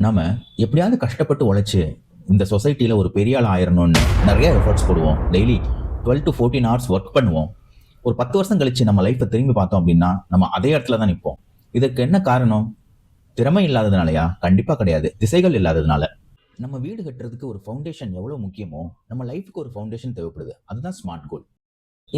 நாம எப்படியாவது கஷ்டப்பட்டு உழைச்சு இந்த சொசைட்டில ஒரு பெரிய ஆள் ஆயிரணும்னு நிறைய எஃபர்ட்ஸ் போடுவோம். டெய்லி 12 to 14 hours ஒர்க் பண்ணுவோம். ஒரு 10 வருஷம் கழிச்சு நம்ம லைஃப்பை திரும்பி பார்த்தோம் அப்படின்னா நம்ம அதே இடத்துல தான் நிற்போம். இதற்கு என்ன காரணம்? திறமை இல்லாததுனாலயா? கண்டிப்பா கிடையாது. திசைகள் இல்லாததுனால. நம்ம வீடு கட்டுறதுக்கு ஒரு ஃபவுண்டேஷன் எவ்வளவு முக்கியமோ நம்ம லைஃபுக்கு ஒரு ஃபவுண்டேஷன் தேவைப்படுது. அதுதான் ஸ்மார்ட் கோல்.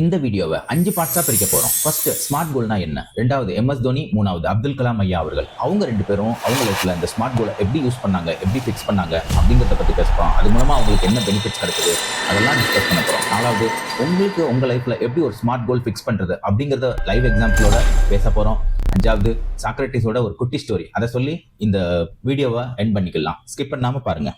இந்த வீடியோவை 5 பார்ட்ஸா பிரிக்க போறோம். ஃபர்ஸ்ட் ஸ்மார்ட் கோல்னா என்ன, ரெண்டாவது MS தோனி, மூணாவது அப்துல் கலாம் ஐயா அவர்கள். அவங்க 2 பேரும் அவங்க லைஃப்ல இந்த ஸ்மார்ட் கோலை எப்படி யூஸ் பண்ணாங்க, எப்படி ஃபிக்ஸ் பண்ணாங்க அப்படிங்கிறத பத்தி பேசுறோம். அது மூலமா அவங்களுக்கு என்ன பெனிஃபிட்ஸ் கிடைக்குது அதெல்லாம் டிஸ்கஸ் பண்ண போறோம். நாலாவது உங்களுக்கு உங்க லைஃப்ல எப்படி ஒரு ஸ்மார்ட் கோல் ஃபிக்ஸ் பண்றது அப்படிங்கறத லைவ் எக்ஸாம்பிளோட பேச போறோம். அஞ்சாவது சாக்ரட்டிஸோட ஒரு குட்டி ஸ்டோரி, அதை சொல்லி இந்த வீடியோவை எண்ட் பண்ணிக்கலாம். ஸ்கிப் பண்ணாம பாருங்க.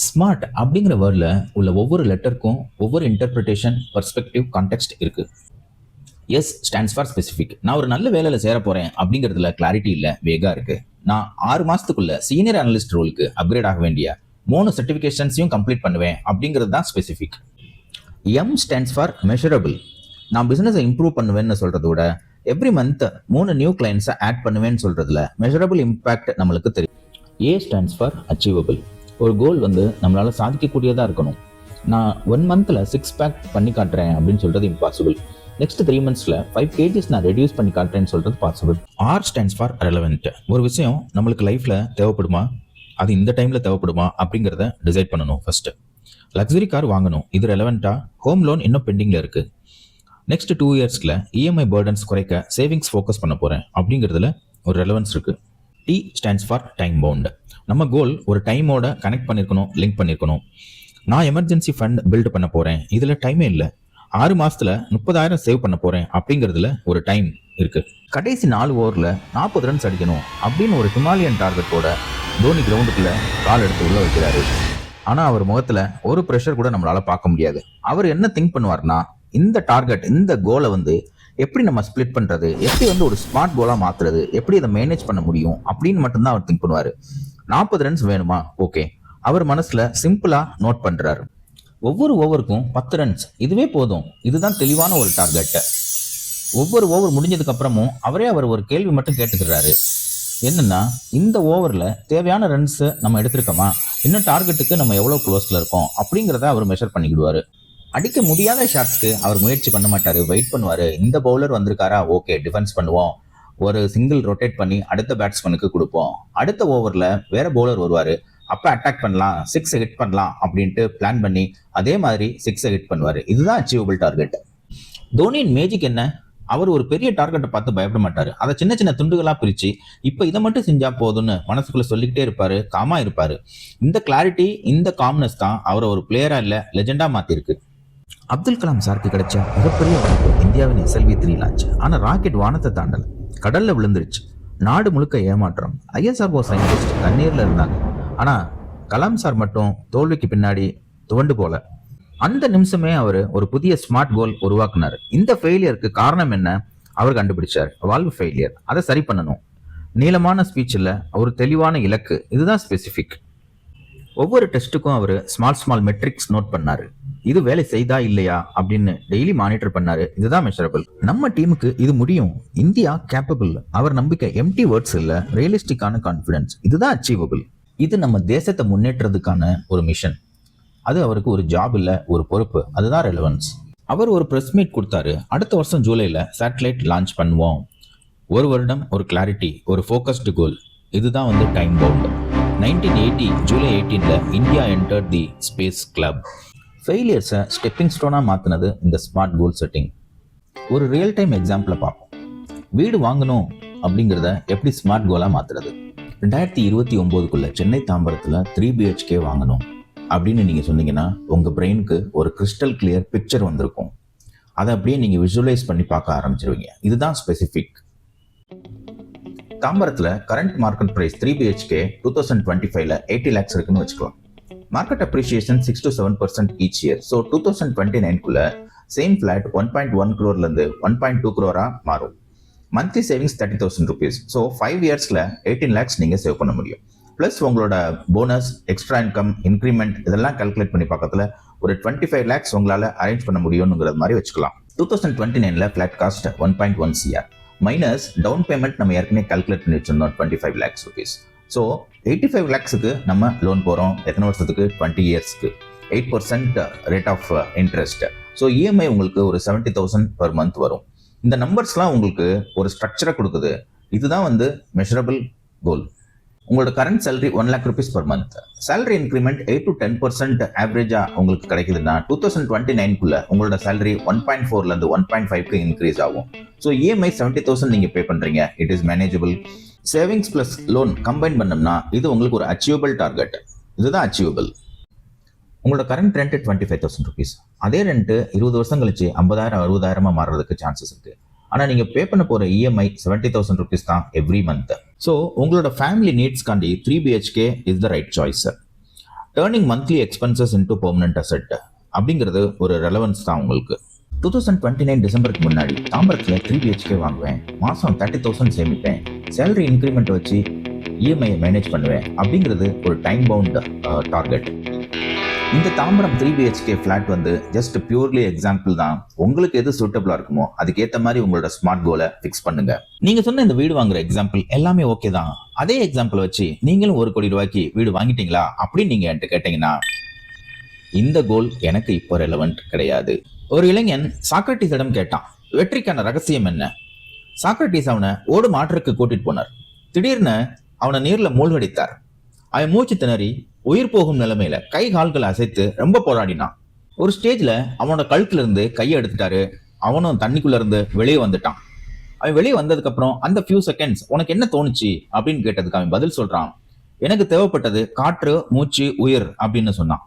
ஸ்மார்ட் அப்படிங்கிற வேர்டில் உள்ள ஒவ்வொரு லெட்டருக்கும் ஒவ்வொரு இன்டர்பிரிட்டேஷன், பர்ஸ்பெக்டிவ், கான்டெக்ட் இருக்கு. S stands for specific. நான் ஒரு நல்ல வேலையில் சேர போறேன் அப்படிங்கிறதுல கிளாரிட்டி இல்லை, வேகா இருக்கு. நான் 6 மாசத்துக்குள்ள சீனியர் அனலிஸ்ட் ரோலுக்கு அப்கிரேட் ஆக வேண்டிய 3 சர்டிஃபிகேஷன்ஸையும் கம்ப்ளீட் பண்ணுவேன் அப்படிங்கிறது தான் specific. M stands for measurable. நான் பிசினஸை இம்ப்ரூவ் பண்ணுவேன்னு சொல்றத விட எவ்ரி மந்த் 3 நியூ கிளைண்ட்ஸை ஆட் பண்ணுவேன்னு சொல்றதுல மெஷரபிள் இம்பாக்ட் நம்மளுக்கு தெரியும். ஏ ஸ்டாண்ட்ஸ் ஃபார் அச்சீவபிள். ஒரு கோல் நம்மளால சாதிக்கக்கூடியதாக இருக்கணும். நான் 1 monthல 6 pack பண்ணி காட்டுறேன் அப்படின்னு சொல்றது இம்பாசிபிள். நெக்ஸ்ட் 3 monthsல 5 kgs நான் ரெடியூஸ் பண்ணி காட்டுறேன்னு சொல்றது possible. R stands for relevant. ஒரு விஷயம் நம்மளுக்கு லைஃப்ல தேவைப்படுமா, அது இந்த டைம்ல தேவைப்படுமா அப்படிங்கிறத டிசைட் பண்ணணும். ஃபர்ஸ்ட் லக்ஸரி கார் வாங்கணும், இது ரெலவெண்டா? ஹோம் லோன் இன்னும் பெண்டிங்ல இருக்கு. நெக்ஸ்ட் 2 yearsல EMI பர்டன்ஸ் குறைக்க சேவிங்ஸ் ஃபோக்கஸ் பண்ண போறேன் அப்படிங்கிறதுல ஒரு ரெலவென்ஸ் இருக்கு. T stands for time bound. நம்ம கோல் ஒரு டைமோட கனெக்ட் பண்ணிருக்கணும், லிங்க் பண்ணிருக்கணும். நான் எமர்ஜென்சி ஃபண்ட் பில்ட் பண்ண போறேன், இதுல டைமே இல்லை. 6 மாசத்துல 30,000 சேவ் பண்ண போறேன் அப்படிங்கிறதுல ஒரு டைம் இருக்கு. கடைசி 4 ஓவர்ல 40 ரன்ஸ் அடிக்கணும் அப்படின்னு ஒரு ஹிமாலயன் டார்கெட்டோட தோனி கிரவுண்டுக்குள்ள கால் எடுத்து உள்ள வைக்கிறாரு. ஆனா அவர் முகத்துல ஒரு ப்ரெஷர் கூட நம்மளால பார்க்க முடியாது. அவர் என்ன திங்க் பண்ணுவார்னா, இந்த டார்கெட், இந்த கோலை எப்படி நம்ம ஸ்பிளிட் பண்றது, எப்படி ஒரு ஸ்மார்ட் கோலா மாத்துறது, எப்படி அதை மேனேஜ் பண்ண முடியும் அப்படின்னு மட்டும்தான் அவர் திங்க் பண்ணுவாரு. 40 ரன்ஸ் வேணுமா, ஓகே, அவர் மனசுல சிம்பிளா நோட் பண்றாரு. ஒவ்வொரு ஓவருக்கும் 10 ரன்ஸ், இதுவே போதும். இதுதான் தெளிவான ஒரு டார்கெட். ஒவ்வொரு ஓவர் முடிஞ்சதுக்கு அப்புறமும் அவர் ஒரு கேள்வி மட்டும் கேட்டுக்கிறாரு. என்னன்னா, இந்த ஓவர்ல தேவையான ரன்ஸ் நம்ம எடுத்திருக்கோமா, இன்னும் டார்கெட்டுக்கு நம்ம எவ்வளவு க்ளோஸ்ல இருக்கோம் அப்படிங்கிறத அவர் மெஷர் பண்ணிக்கிடுவாரு. அடிக்க முடியாத ஷாட்ஸ்க்கு அவர் முயற்சி பண்ண மாட்டாரு, வெயிட் பண்ணுவாரு. இந்த பவுலர் வந்திருக்காரா, ஓகே, டிஃபென்ஸ் பண்ணுவோம், ஒரு சிங்கிள் ரொட்டேட் பண்ணி அடுத்த பேட்ஸ்மேனுக்கு கொடுப்போம். அடுத்த ஓவர்ல வேற பவுலர் வருவாரு, அப்ப அட்டாக் பண்ணலாம், 6 ஹிட் பண்ணலாம் அப்படின்ட்டு பிளான் பண்ணி அதே மாதிரி 6 ஹிட் பண்ணுவாரு. இதுதான் அச்சீவபிள் டார்கெட். தோனியின் மேஜிக் என்ன? அவர் ஒரு பெரிய டார்கெட்டை பார்த்து பயப்பட மாட்டாரு. அதை சின்ன சின்ன துண்டுகளா பிரிச்சு இப்ப இதை மட்டும் செஞ்சா போதும்னு மனசுக்குள்ள சொல்லிக்கிட்டே இருப்பாரு, காமா இருப்பாரு. இந்த கிளாரிட்டி, இந்த காம்னஸ் தான் அவரை ஒரு பிளேயரா இல்ல லெஜெண்டா மாத்திருக்கு. அப்துல் கலாம் சாருக்கு கிடைச்ச மிகப்பெரிய வாய்ப்பு இந்தியாவின் SLV-3 லான்ச். ஆனா ராக்கெட் வானத்தை தாண்டல, கடல்ல விழுந்துருச்சு. நாடு முழுக்க ஏமாற்றம். ISRO சயின்டிஸ்ட் கண்ணீர்ல இருந்தாங்க. ஆனா கலாம் சார் மட்டும் தோல்விக்கு பின்னாடி துவண்டு போல. அந்த நிமிஷமே அவர் ஒரு புதிய ஸ்மார்ட் கோல் உருவாக்குனாரு. இந்த ஃபெயிலியருக்கு காரணம் என்ன? அவர் கண்டுபிடிச்சார், வால்வ் ஃபெயிலியர். அதை சரி பண்ணணும். நீளமான ஸ்பீச்சில் ஒரு தெளிவான இலக்கு, இதுதான் ஸ்பெசிஃபிக். ஒவ்வொரு டெஸ்ட்டுக்கும் அவர் ஸ்மால் மெட்ரிக்ஸ் நோட் பண்ணாரு. இது வேலை செய்தா இல்லையா அப்படின்னு டெய்லி மானிட்டர் பண்ணாரு. இதுதான் மெஷரபிள். நம்ம டீமுக்கு இது முடியும், இந்தியா கேப்பபிள். அவர் நம்பிக்கை எம்டி வேர்ட்ஸ் இல்ல, ரியலிஸ்டிக்கான கான்ஃபிடன்ஸ். இதுதான் அச்சீவபிள். இது நம்ம தேசத்தை முன்னேற்றதுக்கான ஒரு மிஷன். அது அவருக்கு ஒரு ஜாப் இல்ல, ஒரு பொறுப்பு. அதுதான் ரெலவன்ஸ். அவர் ஒரு பிரஸ் மீட் கொடுத்தாரு, அடுத்த வருஷம் ஜூலைல சேட்டலைட் லான்ச் பண்ணுவோம். ஒரு வருடம், ஒரு கிளாரிட்டி, ஒரு ஃபோக்கஸ்டு கோல். இதுதான் டைம் பவுண்ட். 1980 ஜூலை 18ல India entered the space club. ஃபெயிலியர்ஸை ஸ்டெப்பிங் ஸ்டோனாக மாற்றினது இந்த ஸ்மார்ட் கோல் செட்டிங். ஒரு ரியல் டைம் எக்ஸாம்பிளை பார்ப்போம். வீடு வாங்கணும் அப்படிங்கிறத எப்படி ஸ்மார்ட் கோலாக மாற்றுறது. 2029க்குள்ள சென்னை தாம்பரத்தில் 3 BHK வாங்கணும் அப்படின்னு நீங்கள் சொன்னீங்கன்னா உங்கள் பிரெயினுக்கு ஒரு கிறிஸ்டல் கிளியர் பிக்சர் வந்திருக்கும். அதை அப்படியே நீங்கள் விஷுவலைஸ் பண்ணி பார்க்க ஆரம்பிச்சிருவீங்க. இதுதான் ஸ்பெசிஃபிக். தாம்பரத்தில் கரண்ட் மார்க்கெட் பிரைஸ் 3 BHK 2025ல 80 lakhs இருக்குன்னு வச்சுக்கலாம். Market appreciation 6 to 7% each year. So 2029க்குள்ள சேம் ஃபிளாட் 1.1 crore 1.2 crore மாறும். Monthly savings 30,000 rupees. ஸோ 5 yearsல 18 lakhs நீங்கள் சேவ் பண்ண முடியும். ப்ளஸ் உங்களோட போனஸ், எக்ஸ்ட்ரா இன்கம், இன்க்ரிமெண்ட் இதெல்லாம் கால்குலேட் பண்ணி பக்கத்தில் ஒரு 25 lakhs உங்களால் அரேஞ்ச் பண்ண முடியும்ங்கிறது மாதிரி வச்சுக்கலாம். 2029ல flat cost 1.1 crore minus down payment நம்ம ஏற்கனவே கால்குலேட் பண்ணி வச்சிருந்தோம் 25 lakhs rupees. ஸோ 85 லேக்ஸுக்கு நம்ம லோன் போகிறோம். எத்தனை வருஷத்துக்கு? 20 இயர்ஸ்க்கு. 8% rate of interest. So EMI உங்களுக்கு ஒரு 70,000 per month வரும். இந்த நம்பர்ஸ்லாம் உங்களுக்கு ஒரு ஸ்ட்ரக்சரை கொடுக்குது. இதுதான் வந்து மெஷரபிள் கோல். உங்களோட current salary 1 lakh rupees per month. Salary increment 8 to 10% ஆவரேஜா உங்களுக்கு கிடைக்குதுன்னா 2029குள்ள உங்களோட சேலரி 1.4லேருந்து 1.5க்கு இன்க்ரீஸ் ஆகும். ஸோ இஎம்ஐ 70,000 நீங்க பே பண்றீங்க. It is manageable. Savings plus loan combine பண்ணோம்னா இது உங்களுக்கு ஒரு அச்சீவபிள் டார்கெட். இதுதான் அச்சீவபிள். உங்களோட கரண்ட் ரெண்ட் 25,000 rupees. அதே ரெண்ட் 20 வருஷம் கழிச்சு 50,000 60,000 மாறுறதுக்கு சான்சஸ் இருக்கு. ஆனா நீங்க பே பண்ண போற இஎம்ஐ 70,000 rupees தான் எவ்ரி மந்த். ஸோ உங்களோட ஃபேமிலி நீட்ஸ்காண்டி 3 BHK is the right choice. Turning monthly expenses into permanent asset அப்படிங்கிறது ஒரு ரெலவன்ஸ் தான் உங்களுக்கு. 2029 டிசம்பருக்கு முன்னாடி தாம்பரத்தில் 3 BHK வாங்குவேன், மாசம் 30,000 சேமிப்பேன், சேலரி இன்க்ரிமெண்ட் வச்சு இஎம்ஐ மேனேஜ் பண்ணுவேன் அப்படிங்கிறது ஒரு டைம் பவுண்ட் டார்கெட். இந்த தாம்பரம் 3 BHK ஃபிளாட் வந்து ஜஸ்ட் பியூர்லி எக்ஸாம்பிள் தான். உங்களுக்கு எது சூட்டபிளா இருக்குமோ அதுக்கேற்ற மாதிரி உங்களோட ஸ்மார்ட் கோலை ஃபிக்ஸ் பண்ணுங்க. நீங்க சொன்ன இந்த வீடு வாங்குற எக்ஸாம்பிள் எல்லாமே ஓகே தான். அதே எக்ஸாம்பிள் வச்சு நீங்களும் 1 கோடி ரூபாய்க்கு வீடு வாங்கிட்டீங்களா அப்படின்னு நீங்க என்கிட்ட கேட்டீங்கன்னா இந்த கோல் எனக்கு இப்போ ரெலவெண்ட் கிடையாது. ஒரு இளைஞன் சாக்ரட்டிஸிடம் கேட்டான், வெற்றிக்கான ரகசியம் என்ன? சாக்ரட்டிஸ் அவனை ஓடும் ஆற்றுக்கு கூட்டிட்டு போனார். திடீர்னு அவனை நீர்ல மூழ்கடித்தார். அவன் மூச்சு திணறி உயிர் போகும் நிலைமையில கை கால்களை அசைத்து ரொம்ப போராடினான். ஒரு ஸ்டேஜ்ல அவனோட கழுத்துல இருந்து கையை எடுத்துட்டாரு. அவனும் தண்ணிக்குள்ள இருந்து வெளியே வந்துட்டான். அவன் வெளியே வந்ததுக்கு அப்புறம் அந்த ஃபியூ செகண்ட்ஸ் உனக்கு என்ன தோணுச்சு அப்படின்னு கேட்டதுக்கு அவன் பதில் சொல்றான், எனக்கு தேவைப்பட்டது காற்று, மூச்சு, உயிர் அப்படின்னு சொன்னான்.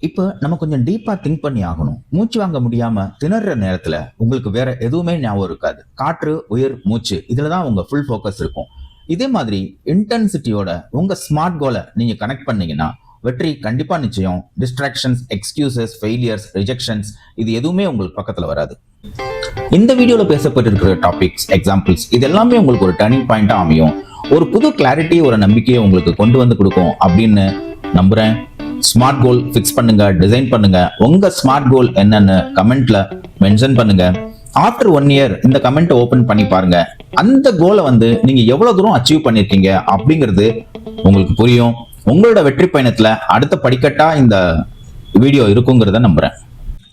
இப்போ நம்ம கொஞ்சம் டீப்பா திங்க் பண்ணி ஆகணும். மூச்சு வாங்க முடியாம திணற நேரத்துல உங்களுக்கு வேற எதுவுமே ஞாபகம் இருக்காது. காற்று, உயிர், மூச்சு, இதுலதான் உங்க ஃபுல் ஃபோக்கஸ் இருக்கும். இதே மாதிரி இன்டென்சிட்டியோட உங்க ஸ்மார்ட் கோலை நீங்க கனெக்ட் பண்ணீங்கன்னா வெற்றி கண்டிப்பா நிச்சயம். டிஸ்ட்ராக்ஷன்ஸ், எக்ஸ்கியூசஸ், ஃபெயிலியர்ஸ், ரிஜெக்ஷன்ஸ் இது எதுவுமே உங்களுக்கு பக்கத்துல வராது. இந்த வீடியோல பேசப்பட்டிருக்கிற டாபிக்ஸ், எக்ஸாம்பிள்ஸ் இது எல்லாமே உங்களுக்கு ஒரு டர்னிங் பாயிண்டா அமையும். ஒரு புது கிளாரிட்டி, ஒரு நம்பிக்கையை உங்களுக்கு கொண்டு வந்து கொடுக்கும் அப்படின்னு நம்புறேன். ஸ்மார்ட் கோல் ஃபிக்ஸ் பண்ணுங்க, டிசைன் பண்ணுங்க. உங்க ஸ்மார்ட் கோல் என்னன்னு கமெண்ட்ல மென்ஷன் பண்ணுங்க. ஆஃப்டர் 1 year இந்த கமெண்ட் ஓபன் பண்ணி பாருங்க. அந்த கோலை வந்து நீங்க எவ்வளவு தூரம் அச்சீவ் பண்ணிருக்கீங்க அப்படிங்கிறது உங்களுக்கு புரியும். உங்களோட வெற்றி பயணத்துல அடுத்த படிக்கட்டா இந்த வீடியோ இருக்குங்கிறத நம்புறேன்.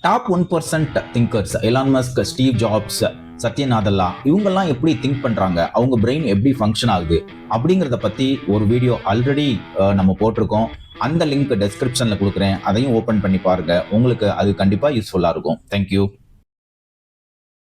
Top 1% thinkers, Elon Musk, Steve jobs, Satya Nathula இவங்கெல்லாம் எப்படி திங்க் பண்றாங்க, அவங்க பிரெயின் எப்படி ஃபங்க்ஷன் ஆகுது அப்படிங்கிறத பத்தி ஒரு வீடியோ ஆல்ரெடி நம்ம போட்டிருக்கோம். அந்த லிங்க் டெஸ்கிரிப்ஷன்ல கொடுக்குறேன். அதையும் ஓபன் பண்ணி பாருங்க. உங்களுக்கு அது கண்டிப்பா யூஸ்ஃபுல்லா இருக்கும். தேங்க்யூ.